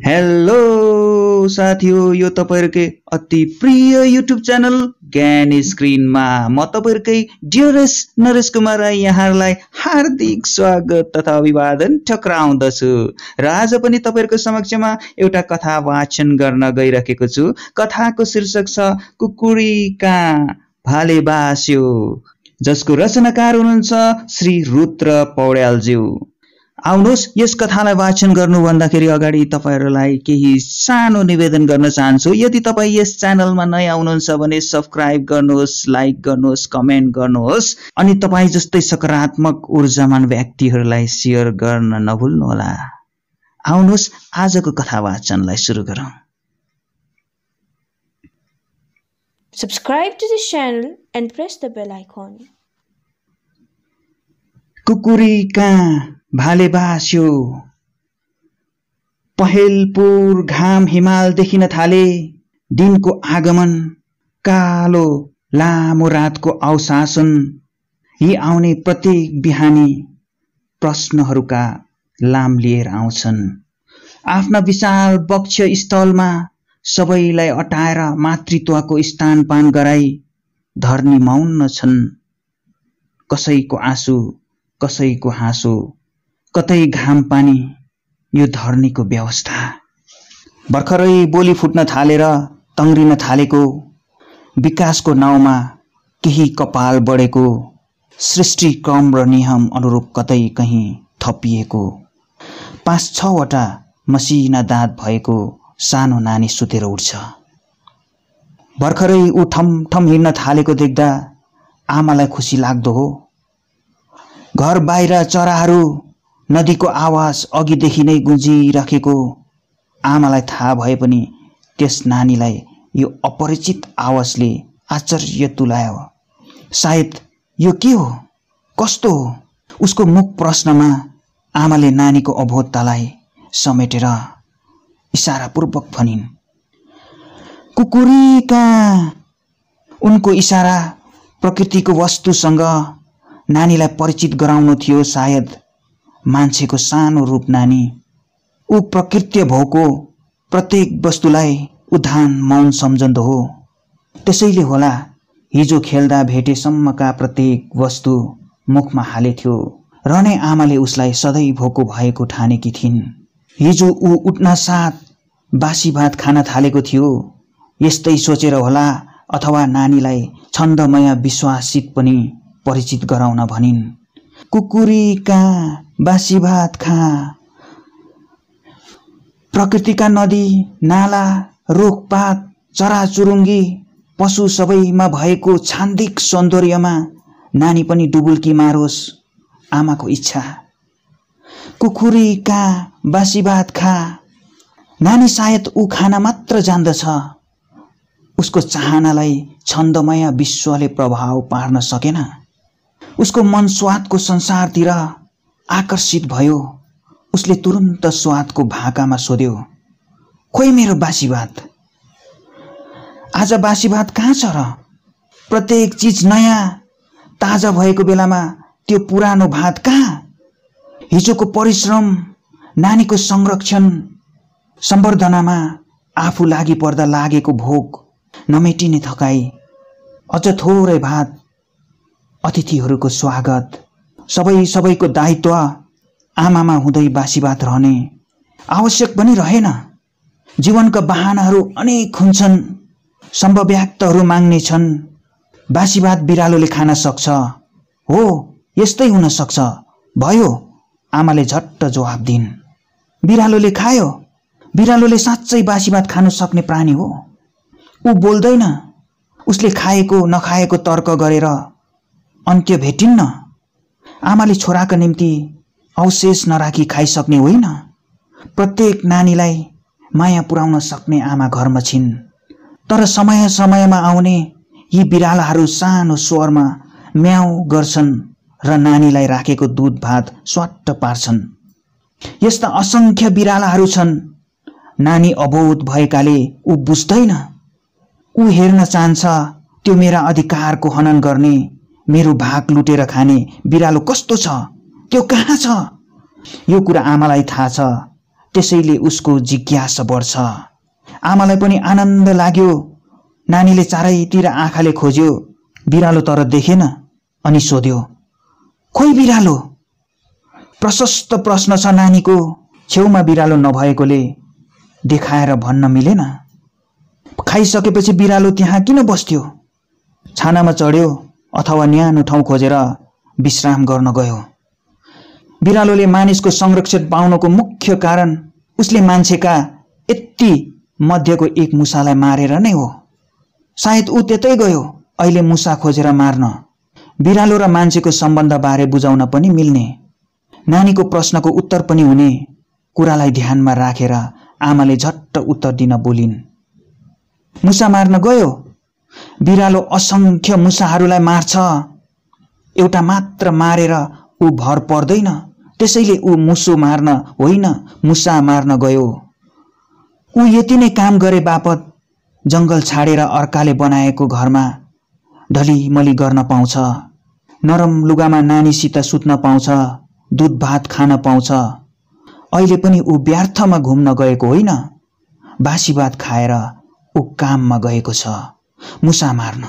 Hello साथीहरु, यो तपाईहरुकै अति प्रिय युट्युब च्यानल ज्ञान स्क्रिनमा म तपाईहरुकै डियरेस्ट नरेश कुमार राई यहाँहरुलाई हार्दिक स्वागत तथा अभिवादन ठक्राउँदछु र आज पनि तपाईहरुको समक्षमा एउटा कथा वाचन गर्न गइरहेको छु। कथाको शीर्षक छ कुकुरी कहाँ भाले बास्यो, जसको रचनाकार हुनुहुन्छ श्री रुद्र पौड्यालज्यू। आउनुहोस् यस कथालाई वाचन गर्नु भन्दाखेरि अगाडि तपाईहरुलाई केही सानो निवेदन गर्न चाहन्छु। यदि तपाई यस च्यानलमा नयाँ हुनुहुन्छ भने सब्स्क्राइब गर्नुहोस्, लाइक गर्नुहोस्, कमेन्ट गर्नुहोस् अनि तपाई जस्तै सकारात्मक ऊर्जामान व्यक्तिहरुलाई शेयर गर्न नभुल्नुहोला। आउनुहोस् आजको कथा वाचनलाई सुरु गरौँ। Subscribe to this channel and press the bell icon. कुकुरी कहाँ भाले बास्यो। पहेलपुर घाम हिमाल देखिन थाले। दिनको आगमन, कालो लामो रातको अवशासन। यी आउने प्रत्येक बिहानी प्रश्नहरूका लाम लिएर आउँछन्। आफ्ना विशाल वक्ष स्थलमा सबैलाई अटाएर मातृत्वको स्तनपान गराई धर्नी मौन छन्। कसैको आँसु, कसैको हाँसो, कतै घाम पानी, यो धर्नीको व्यवस्था। भर्खरै बोली फुट्न थालेर तङ्ग्रिन थालेको, विकासको नाउँमा केही कपाल बढेको, सृष्टि क्रम र नियम अनुरूप कतै कहीँ थपिएको, 5-6 वटा मसिना दाँत भएको सानो नानी सुतेर उठ्छ। भर्खरै ऊ ठमठम हिँड्न थालेको देख्दा आमालाई खुसी लाग्दो हो। घर बाहिर चराहरू, नदीको आवाज अघिदेखि नै गुन्जिराखेको आमालाई थाहा भए पनि त्यस नानीलाई यो अपरिचित आवाजले आश्चर्य तुल्यायो। सायद यो के हो, कस्तो हो? उसको मुख प्रश्नमा आमाले नानीको अबोधतालाई समेटेर इशारापूर्वक भनिन्, कुकुरी कहाँ। उनको इशारा प्रकृतिको वस्तुसँग नानीलाई परिचित गराउनु थियो। सायद मान्छेको सानो रूप नानी। ऊ प्रकृति भएको प्रत्येक वस्तुलाई उद्धान मौन सम्झन्दो हो। त्यसैले होला हिजो खेल्दा भेटेसम्मका प्रत्येक वस्तु मुखमा हालेथ्यो र नै आमाले उसलाई सधैँ भोको भएको ठानेकी थिइन्। हिजो ऊ उठ्न साथ बासी भात खान थालेको थियो। यस्तै सोचेर होला अथवा नानीलाई छन्दमय विश्वासित पनि परिचित गराउन भनिन्, कुकुरी कहाँ बासी भात खा। प्रकृतिका नदी, नाला, रुखपात, चराचुरुङ्गी, पशु सबैमा भएको छान्दिक सौन्दर्यमा नानी पनि डुबुल्की मारोस्, आमाको इच्छा। कुकुरी कहाँ बासी भात खा। नानी सायद ऊ खाना मात्र जान्दछ। उसको चाहनालाई छन्दमय विश्वले प्रभाव पार्न सकेन। उसको मन स्वादको संसारतिर आकर्षित भयो। उसले तुरुन्त स्वादको भाकामा सोध्यो, खोइ मेरो बासी भात। आज बासी भात कहाँ छ र? प्रत्येक चीज नयाँ ताजा भएको बेलामा त्यो पुरानो भात कहाँ? हिजोको परिश्रम, नानीको संरक्षण, सम्वर्धनामा आफू लागि पर्दा लागेको भोग, नमेटिने थकाई, अझ थोरै भात, अतिथिहरूको स्वागत, सबैको दायित्व आमामा हुँदै बासी भात रहने आवश्यक पनि रहेन। जीवनका बहानाहरू अनेक हुन्छन्। सम्भव्याक्तहरू माग्ने छन्। बासी भात बिरालोले खान सक्छ। हो, यस्तै हुन सक्छ। भयो, आमाले झट्ट जवाब दिइन्। बिरालोले खायो। बिरालोले साँच्चै बासी भात खान सक्ने प्राणी हो। ऊ बोल्दैन। उसले खाएको नखाएको तर्क गरेर अन्त्य भेटिन्न। आमाले छोराका निम्ति अवशेष नराखी खाइसक्ने होइन। प्रत्येक नानीलाई माया पुर्याउन सक्ने आमा घरमा छिन्। तर समय समयमा आउने यी बिरालाहरू सानो स्वरमा म्याउ गर्छन् र नानीलाई राखेको दुध भात स्वाट्ट पार्छन्। यस्ता असंख्य बिरालाहरू छन्। नानी अबोध भएकाले ऊ बुझ्दैन। ऊ हेर्न चाहन्छ त्यो मेरा अधिकारको हनन गर्ने, मेरो भाग लुटेर खाने बिरालो कस्तो छ, त्यो कहाँ छ? यो कुरा आमालाई थाहा छ। त्यसैले उसको जिज्ञासा बढ्छ। आमालाई पनि आनन्द लाग्यो। नानीले चारैतिर आँखाले खोज्यो, बिरालो तर देखेन। अनि सोध्यो, खोइ बिरालो? प्रशस्त प्रश्न छ नानीको। छेउमा बिरालो नभएकोले देखाएर भन्न मिलेन। खाइसकेपछि बिरालो त्यहाँ किन बस्थ्यो? छानामा चढ्यो अथवा न्यानो ठाउँ खोजेर विश्राम गर्न गयो। बिरालोले मानिसको संरक्षण पाउनको मुख्य कारण उसले मान्छेका यति मध्येको एक मुसालाई मारेर नै हो। सायद ऊ त्यतै गयो अहिले मुसा खोजेर मार्न। बिरालो र मान्छेको सम्बन्धबारे बुझाउन पनि मिल्ने, नानीको प्रश्नको उत्तर पनि हुने कुरालाई ध्यानमा राखेर आमाले झट्ट उत्तर दिन बोलिन्। मुसा मार्न गयो। बिरालो असंख्य मुसाहरूलाई मार्छ। एउटा मात्र मारेर ऊ भर पर्दैन। त्यसैले ऊ मुसो मार्न होइन, मुसा मार्न गयो। ऊ यति नै काम गरे बापत जंगल छाडेर अर्काले बनाएको घरमा ढलिमली गर्न पाउँछ। नरम लुगामा नानीसित सुत्न पाउँछ, दुध भात खान पाउँछ। अहिले पनि ऊ व्यर्थमा घुम्न गएको होइन, बासी भात खाएर ऊ काममा गएको छ, मुसा मार्न।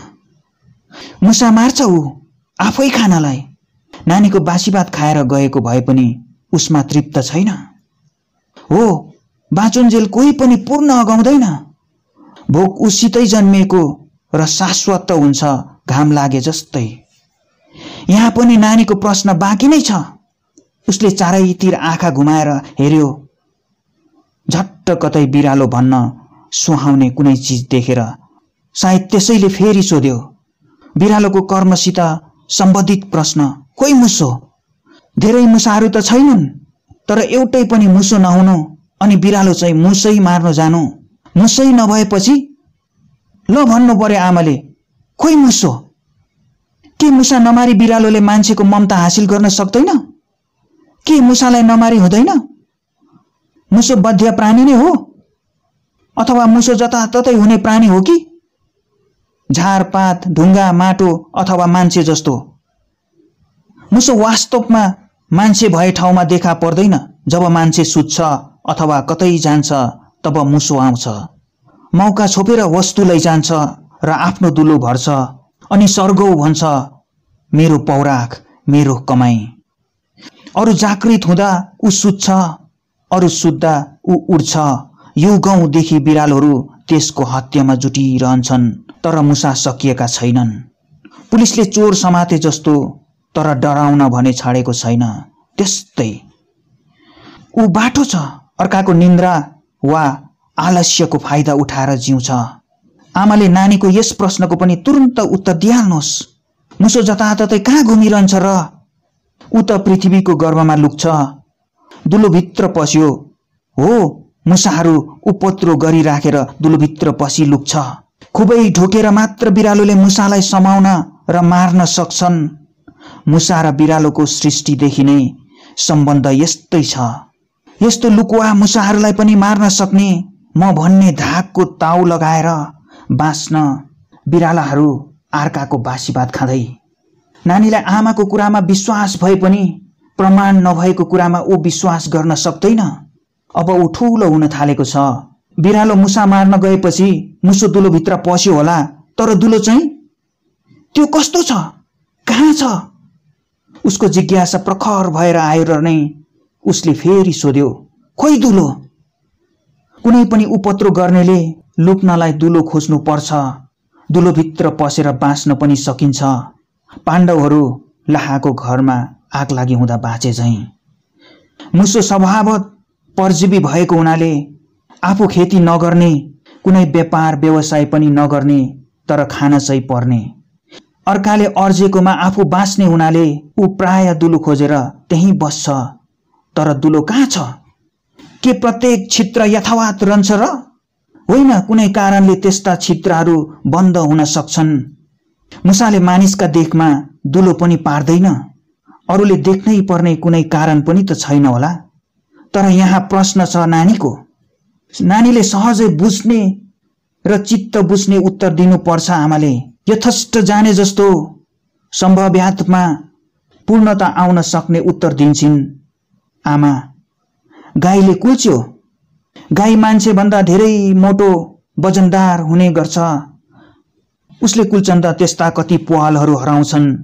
मुसा मार्छ ऊ आफै खानलाई। नानीको बासी भात खाएर गएको भए पनि उसमा तृप्त छैन। हो, बाँचुन्जेल कोही पनि पूर्ण अगाउँदैन। भोक उसितै जन्मिएको र शाश्वत हुन्छ, घाम लागे जस्तै। यहाँ पनि नानीको प्रश्न बाँकी नै छ। उसले चारैतिर आँखा घुमाएर हेर्यो। झट्ट कतै बिरालो भन्न सुहाउने कुनै चिज देखेर सायद त्यसैले फेरि सोध्यो। बिरालोको कर्मसित सम्बन्धित प्रश्न, खोइ मुसो? धेरै मुसाहरू त छैनन्, तर एउटै पनि मुसो नहुनु अनि बिरालो चाहिँ मुसै मार्न जानु। मुसै नभएपछि ल भन्नु पर्यो आमाले, खोइ मुसो? के मुसा नमारी बिरालोले मान्छेको ममता हासिल गर्न सक्दैन? के मुसालाई नमारी हुँदैन? मुसो बद्ध प्राणी नै हो अथवा मुसो जताततै हुने प्राणी हो कि झारपात, ढुङ्गा, माटो अथवा मान्छे जस्तो? मुसो वास्तवमा मान्छे भए ठाउँमा देखा पर्दैन। जब मान्छे सुत्छ अथवा कतै जान्छ तब मुसो आउँछ। मौका छोपेर वस्तु लैजान्छ र आफ्नो दुलो भर्छ अनि सर्गौ भन्छ, मेरो पौराख, मेरो कमाई। अरू जागृत हुँदा ऊ सुत्छ, अरू सुत्दा ऊ उड्छ। युगौंदेखि बिरालोहरू त्यसको हत्यामा जुटिरहन्छन्, तर मुसा सकिएका छैनन्। पुलिसले चोर समाते जस्तो, तर डराउन भने छाडेको छैन। त्यस्तै ऊ बाटो छ, अर्काको निन्द्रा वा आलस्यको फाइदा उठाएर जिउँछ। आमाले नानीको यस प्रश्नको पनि तुरुन्त उत्तर दिइहाल्नुहोस्। मुसो जताततै कहाँ घुमिरहन्छ र? ऊ त पृथ्वीको गर्भमा लुक्छ, दुलोभित्र पस्यो। हो, मुसाहरू उपद्रो गरिराखेर दुलोभित्र पसी लुक्छ। खुबै ढोकेर मात्र बिरालोले मुसालाई समाउन र मार्न सक्छन्। मुसा र बिरालोको सृष्टिदेखि नै सम्बन्ध यस्तै छ। यस्तो लुकुवा मुसाहरूलाई पनि मार्न सक्ने म भन्ने धाकको ताउ लगाएर बाँच्न बिरालाहरू अर्काको बासी भात खाँदै। नानीलाई आमाको कुरामा विश्वास भए पनि प्रमाण नभएको कुरामा ऊ विश्वास गर्न सक्दैन। अब ऊ ठूलो हुन थालेको छ। बिरालो मुसा मार्न गएपछि मुसो दुलोभित्र पस्यो होला, तर दुलो चाहिँ त्यो कस्तो छ, कहाँ छ? उसको जिज्ञासा प्रखर भएर आयो र नै उसले फेरि सोध्यो, खोइ दुलो? कुनै पनि उपद्रो गर्नेले लुक्नलाई दुलो खोज्नु पर्छ। दुलोभित्र पसेर बाँच्न पनि सकिन्छ। पाण्डवहरू लाहाको घरमा आग लागि हुँदा बाँचे झैं। मुसो स्वभावत परजीवी भएको हुनाले आफू खेती नगर्ने, कुनै व्यापार व्यवसाय पनि नगर्ने, तर खान चाहिँ पर्ने। अर्काले अर्जेकोमा आफू बाँच्ने हुनाले ऊ प्राय दुलो खोजेर त्यहीँ बस्छ। तर दुलो कहाँ छ? के प्रत्येक छिद्र यथावत रहन्छ र? होइन, कुनै कारणले त्यस्ता छिद्रहरू बन्द हुन सक्छन्। मुसाले मानिसका देखमा दुलो पनि पार्दैन। अरूले देख्नै पर्ने कुनै कारण पनि त छैन होला। तर यहाँ प्रश्न छ नानीको। नानीले सहजै बुझ्ने र चित्त बुझ्ने उत्तर दिनुपर्छ। आमाले यथेष्ट जाने जस्तो सम्भव्यात्मा पूर्णता आउन सक्ने उत्तर दिन्छन्। आमा, गाईले कुल्च्यो। गाई मान्छेभन्दा धेरै मोटो वजनदार हुने गर्छ। उसले कुल्चन्दा त्यस्ता कति प्वालहरू हराउँछन्।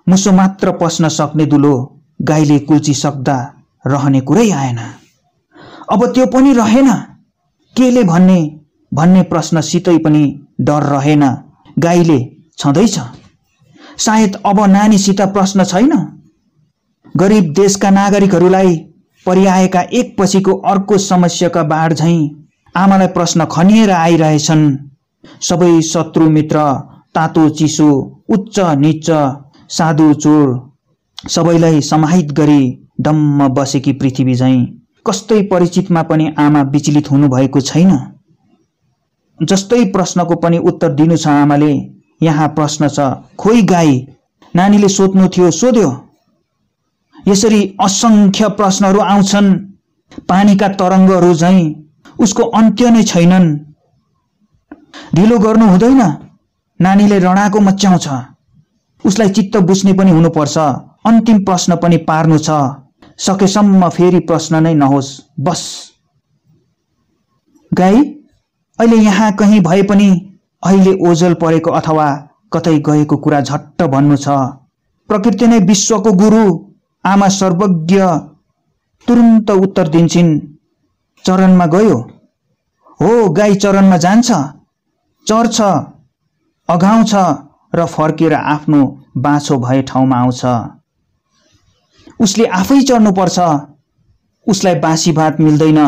मुसो मात्र पस्न सक्ने दुलो गाईले कुल्चिसक्दा रहने कुरै आएन। अब त्यो पनि रहेन। केले भन्ने प्रश्नसितै पनि डर रहेन। गाईले छँदैछ। सायद अब नानीसित प्रश्न छैन। गरिब देशका नागरिकहरूलाई परिआएका एक पछिको अर्को समस्याका बाढ झैं आमालाई प्रश्न खनिएर आइरहेछन्। सबै शत्रु मित्र, तातो चिसो, उच्च नीच, साधु चोर सबैलाई समाहित गरी डम्म बसेकी पृथ्वी झैं कस्तै परिचितमा पनि आमा विचलित हुनु भएको छैन। जस्तै प्रश्नको पनि उत्तर दिनु छ आमाले। यहाँ प्रश्न छ, खोइ गाई, नानीले सोध्नु थियो सोध्यो। यसरी असंख्य प्रश्नहरू आउँछन्। पानीका तरङ्गहरू झैं उसको अन्त्य नै छैनन्। ढिलो गर्नु हुँदैन। नानीले रडाको मच्याउँछ। उसलाई चित्त बुझ्ने पनि हुनुपर्छ। अन्तिम प्रश्न पनि पार्नु छ। सकेसम्म फेरि प्रश्न नै नहोस्, बस। गाई, अहिले यहाँ कहीँ भए पनि अहिले ओझेल परेको अथवा कतै गएको कुरा झट्ट भन्नु छ। प्रकृति नै विश्वको गुरु, आमा सर्वज्ञ तुरुन्त उत्तर दिन्छन्। चरनमा गयो? हो, गाई चरनमा जान्छ, चर्छ, अघाउँछ र फर्केर आफ्नो बाछो भए ठाउँमा आउँछ। उसले आफै चढ्नुपर्छ। उसलाई बासी भात मिल्दैन,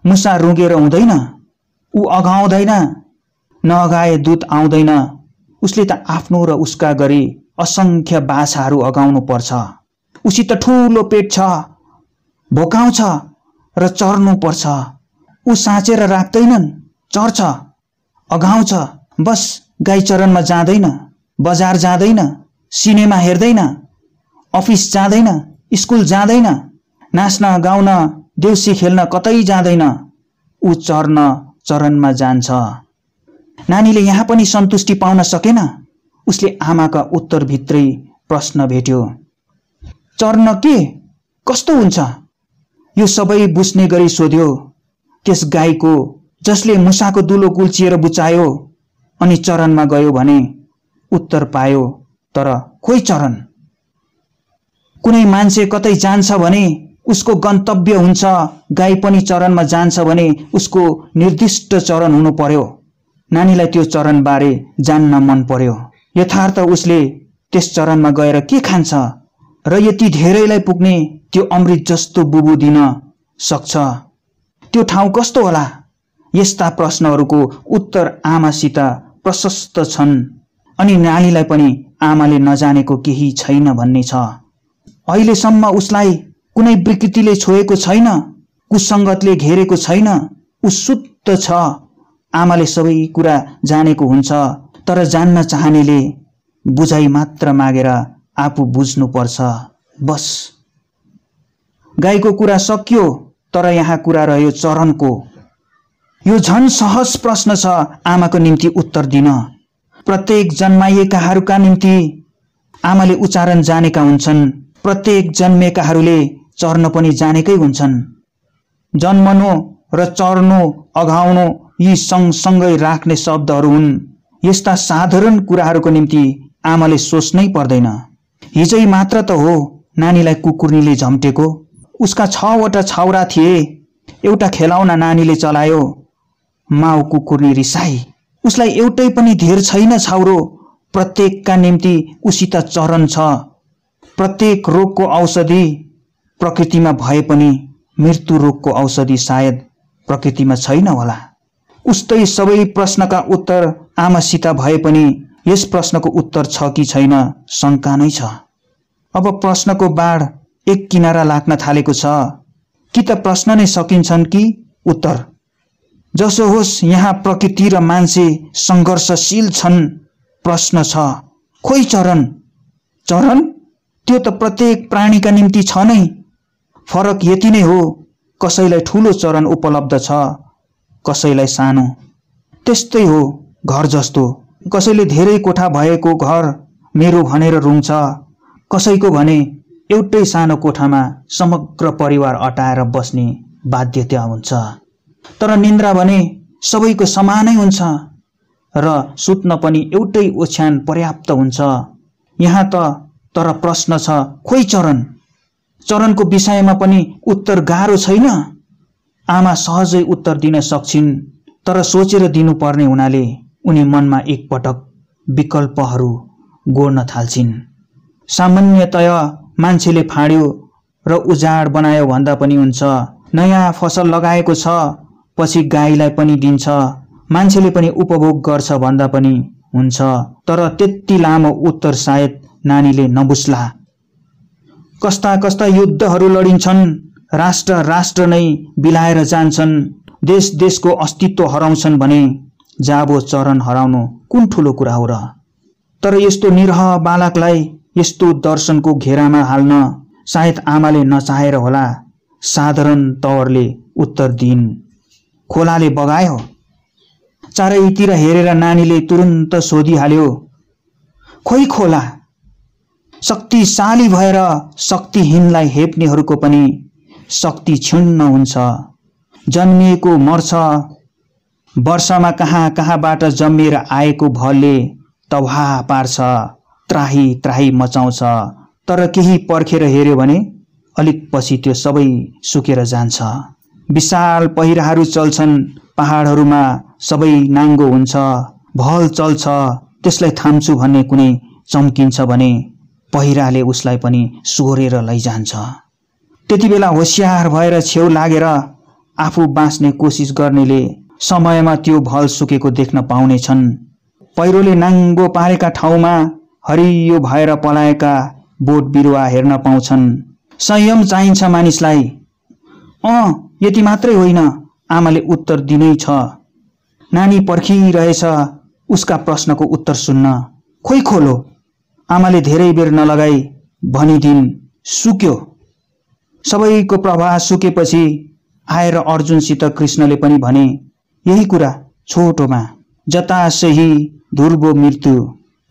मुसा रुँगेर हुँदैन। ऊ अघाउँदैन, नअघाए दूध आउँदैन। उसले त आफ्नो र उसका गरी असंख्य बाछाहरू अघाउनु पर्छ। उसित ठूलो पेट छ, भोकाउँछ र चर्नु पर्छ। ऊ साँचेर राख्दैनन्, चर्छ, अघाउँछ। बस, गाई चरनमा जाँदैन, बजार जाँदैन, सिनेमा हेर्दैन, अफिस जाँदैन, स्कुल जाँदैन, नाच्न गाउन देउसी खेल्न कतै जाँदैन। ऊ चरनमा जान्छ। नानीले यहाँ पनि सन्तुष्टि पाउन सकेन। उसले आमाका उत्तरभित्रै प्रश्न भेट्यो। चर्न के? कस्तो हुन्छ? यो सबै बुझ्ने गरी सोध्यो। त्यस गाईको जसले मुसाको दुलो कुल्चिएर बुचायो अनि चरनमा गयो भने उत्तर पायो। तर खोइ चरन? कुनै मान्छे कतै जान्छ भने उसको गन्तव्य हुन्छ। गाई पनि चरनमा जान्छ भने उसको निर्दिष्ट चरण हुनु पर्यो। नानीलाई त्यो चरणबारे जान्न मन पर्यो। यथार्थ उसले त्यस चरणमा गएर के खान्छ र यति धेरैलाई पुग्ने त्यो अमृत जस्तो बुबु दिन सक्छ? त्यो ठाउँ कस्तो होला? यस्ता प्रश्नहरूको उत्तर आमासित प्रशस्त छन्। अनि नानीलाई पनि आमाले नजानेको केही छैन भन्ने छ। अहिलेसम्म उसलाई कुनै विकृतिले छोएको छैन, कुसङ्गतले घेरेको छैन। ऊ शुद्ध छ। आमाले सबै कुरा जानेको हुन्छ, तर जान्न चाहनेले बुझाइ मात्र मागेर आफू बुझ्नुपर्छ, बस। गाईको कुरा सकियो, तर यहाँ कुरा रह्यो चरणको। यो झन् सहज प्रश्न छ आमाको निम्ति उत्तर दिन। प्रत्येक जन्माइएकाहरूका निम्ति आमाले उच्चारण जानेका हुन्छन्। प्रत्येक जन्मेकाहरूले चर्न पनि जानेकै हुन्छन्। जन्मनु र चर्नु, अघाउनु यी सँगसँगै राख्ने शब्दहरू हुन्। यस्ता साधारण कुराहरूको निम्ति आमाले सोच्नै पर्दैन। हिजै मात्र त हो नानीलाई कुकुर्नीले झम्टेको। उसका 6वटा छाउरा थिए। एउटा खेलाउना नानीले चलायो। माउ कुकुर्नी रिसाई। उसलाई एउटै पनि धेर छैन छाउरो। प्रत्येकका निम्ति उसित चरण छ। प्रत्येक रोगको औषधि प्रकृतिमा भए पनि मृत्यु रोगको औषधि सायद प्रकृतिमा छैन होला। उस्तै सबै प्रश्नका उत्तर आमासित भए पनि यस प्रश्नको उत्तर छ कि छैन शङ्का नै छ। अब प्रश्नको बाढ एक किनारा लाग्न थालेको छ। कि त प्रश्न नै सकिन्छन् कि उत्तर? जसो होस्, यहाँ प्रकृति र मान्छे सङ्घर्षशील छन्। प्रश्न छ, खोइ चरण? चरण त्यो त प्रत्येक प्राणीका निम्ति छ नै। फरक यति नै हो, कसैलाई ठुलो चरण उपलब्ध छ, कसैलाई सानो। त्यस्तै हो घर जस्तो। कसैले धेरै कोठा भएको घर मेरो भनेर रुन्छ, कसैको भने एउटै सानो कोठामा समग्र परिवार अटाएर बस्ने बाध्यता हुन्छ। तर निन्द्रा भने सबैको समानै हुन्छ र सुत्न पनि एउटै ओछ्यान पर्याप्त हुन्छ। यहाँ तर प्रश्न छ, खोइ चरणको विषयमा पनि उत्तर गाह्रो छैन। आमा सहजै उत्तर दिन सक्छिन्, तर सोचेर दिनुपर्ने हुनाले उनी मनमा एकपटक विकल्पहरू गोड्न थाल्छिन्। सामान्यतया मान्छेले फाड्यो र उजाड बनायो भन्दा पनि हुन्छ। नयाँ फसल लगाएको छ, पछि गाईलाई पनि दिन्छ, मान्छेले पनि उपभोग गर्छ भन्दा पनि हुन्छ। तर त्यति लामो उत्तर सायद नानीले नबुझ्ला। कस्ता कस्ता युद्धहरू लडिन्छन्, राष्ट्र नै बिलाएर जान्छन्, देशको अस्तित्व हराउँछन् भने जाबो चरण हराउनु कुन ठुलो कुरा हो र? तर यस्तो निरह बालकलाई यस्तो दर्शनको घेरामा हाल्न सायद आमाले नचाहेर होला। साधारण तवरले उत्तर दिइन्, खोलाले बगायो। चारैतिर हेरेर नानीले तुरुन्त सोधिहाल्यो, खोइ खोला? शक्तिशाली भएर शक्तिहीनलाई हेप्नेहरूको पनि शक्ति क्षुण्ण हुन्छ। जन्मिएको मर्छ, वर्षमा कहाँबाट जन्मिएर आएको भलले तबाह पार्छ, त्राही मचाउँछ। तर केही पर्खेर हेर्यो भने अलिक पछि त्यो सबै सुकेर जान्छ। विशाल पहिराहरू चल्छन्, पहाडहरूमा सबै नाङ्गो हुन्छ। भल चल्छ, त्यसलाई थाम्छु भन्ने कुनै चम्किन्छ भने पहिराले उसलाई पनि सोरेर लैजान्छ। त्यति बेला होशियार भएर छेउ लागेर आफू बाँच्ने कोसिस गर्नेले समयमा त्यो भल सुकेको देख्न पाउनेछन्। पहिरोले नाङ्गो पारेका ठाउँमा हरियो भएर पलाएका बोट बिरुवा हेर्न पाउँछन्। संयम चाहिन्छ मानिसलाई। यति मात्रै होइन, आमाले उत्तर दिनै छ। नानी पर्खिरहेछ उसका प्रश्नको उत्तर सुन्न। खोइ खोलो? आमाले धेरै बेर नलगाई भनिदिन्, सुक्यो। सबैको प्रवाह सुकेपछि आएर अर्जुनसित कृष्णले पनि भने यही कुरा छोटोमा, जता सही ध्रुवो मृत्यु,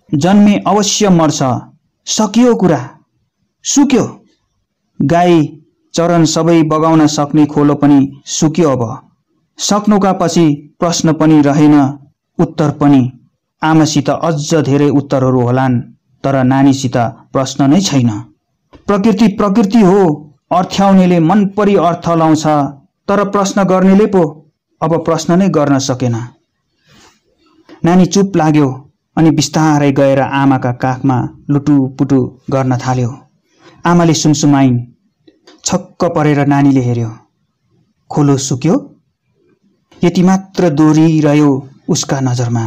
जन्मे अवश्य मर्छ। सकियो कुरा, सुक्यो। गाई चरण सबै बगाउन सक्ने खोलो पनि सुक्यो। अब सक्नुका पछि प्रश्न पनि रहेन, उत्तर पनि। आमासित अझ धेरै उत्तरहरू होलान्, तर नानीसित प्रश्न नै छैन। प्रकृति हो, अर्थ्याउनेले मन परी अर्थ लाउँछ, तर प्रश्न गर्नेले पो अब प्रश्न नै गर्न सकेन। नानी चुप लाग्यो अनि बिस्तारै गएर आमाका काखमा लुटुपुटु गर्न थाल्यो। आमाले सुमसुमाइन्। छक्क परेर नानीले हेर्यो। खोलो सुक्यो? यति मात्र दोहोरिरह्यो उसका नजरमा।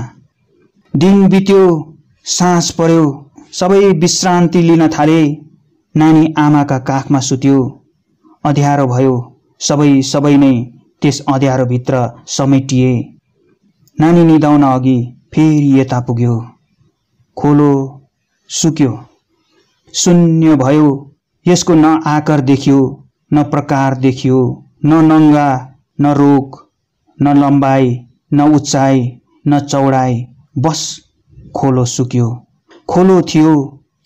दिन बित्यो, सास पर्यो, सबै विश्रान्ति लिन थाले। नानी आमाका काखमा सुत्यो। अँध्यारो भयो, सबै नै त्यस अँध्यारोभित्र समेटिए। नानी निदाउन अघि फेरि यता पुग्यो। खोलो सुक्यो, शून्य भयो। यसको न आकार देखियो, न प्रकार देखियो, न नङ्गा, न रोग, न लम्बाइ, न उचाइ, न चौडाइ, बस खोलो सुक्यो। खोलो थियो,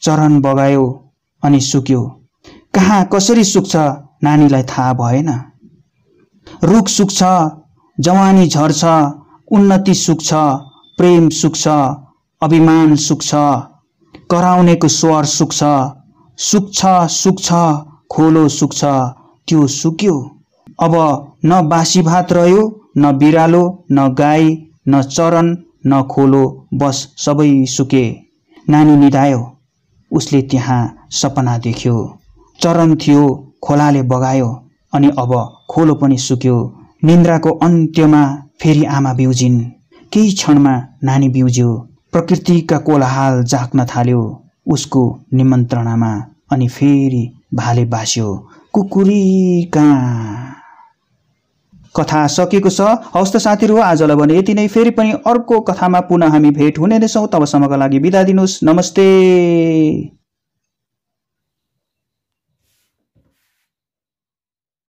चरण बगायो अनि सुक्यो। कहाँ कसरी सुक्छ नानीलाई थाहा भएन। रुख सुक्छ, जवानी झर्छ, उन्नति सुक्छ, प्रेम सुक्छ, अभिमान सुक्छ, कराउनेको स्वर सुक्छ। सुक्छ खोलो सुक्छ, त्यो सुक्यो। अब न बासी भात रह्यो, न बिरालो, न गाई, न चरण, न खोलो, बस सबै सुके। नानी निदायो। उसले त्यहाँ सपना देख्यो। चरण थियो, खोलाले बगायो अनि अब खोलो पनि सुक्यो। निन्द्राको अन्त्यमा फेरि आमा बिउजिन्। केही क्षणमा नानी बिउज्यो। प्रकृतिका कोलाहल जाग्न थाल्यो उसको निमन्त्रणामा अनि फेरि भाले बास्यो। कुकुरीका। कथा सकिएको छ। हवस् त साथीहरू, आजलाई भने यति नै। फेरि पनि अर्को कथामा पुनः हामी भेट हुने नै छौँ। तबसम्मका लागि बिदा दिनुहोस्। नमस्ते।